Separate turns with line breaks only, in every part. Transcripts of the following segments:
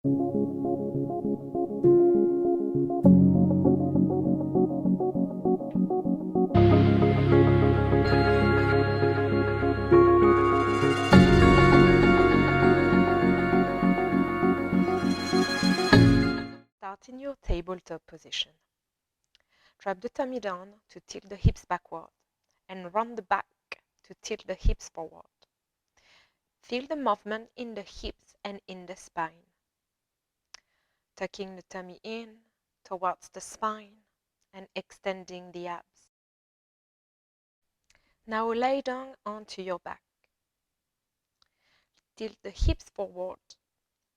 Start in your tabletop position. Drop the tummy down to tilt the hips backward and round the back to tilt the hips forward. Feel the movement in the hips and in the spine. Tucking the tummy in towards the spine and extending the abs. Now lay down onto your back. Tilt the hips forward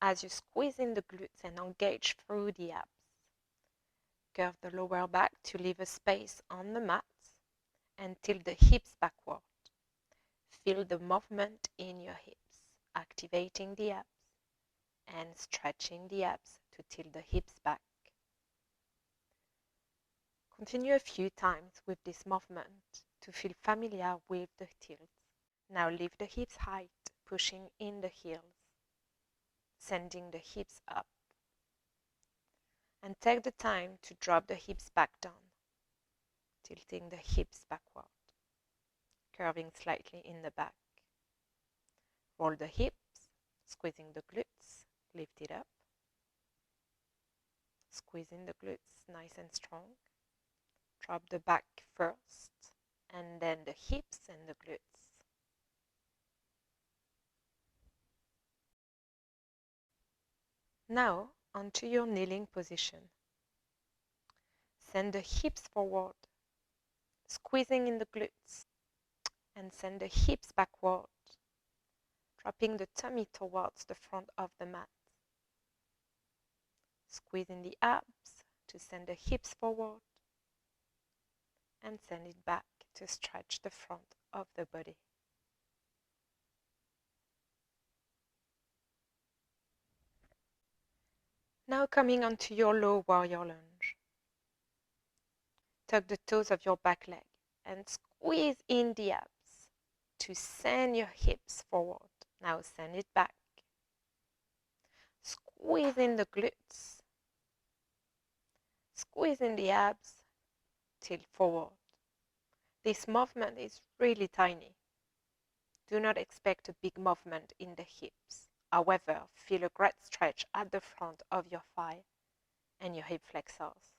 as you squeeze in the glutes and engage through the abs. Curve the lower back to leave a space on the mat and tilt the hips backward. Feel the movement in your hips, activating the abs and stretching the abs to tilt the hips back. Continue a few times with this movement to feel familiar with the tilt. Now lift the hips high, pushing in the heels, sending the hips up. And take the time to drop the hips back down, tilting the hips backward, curving slightly in the back. Roll the hips, squeezing the glutes, lift it up. Squeezing the glutes nice and strong. Drop the back first, and then the hips and the glutes. Now, onto your kneeling position. Send the hips forward, squeezing in the glutes, and send the hips backward, dropping the tummy towards the front of the mat. Squeezing the abs to send the hips forward, and send it back to stretch the front of the body. Now coming onto your low warrior lunge. Tuck the toes of your back leg and squeeze in the abs to send your hips forward. Now send it back. Squeeze in the glutes. Squeeze in the abs, tilt forward. This movement is really tiny. Do not expect a big movement in the hips. However, feel a great stretch at the front of your thigh and your hip flexors.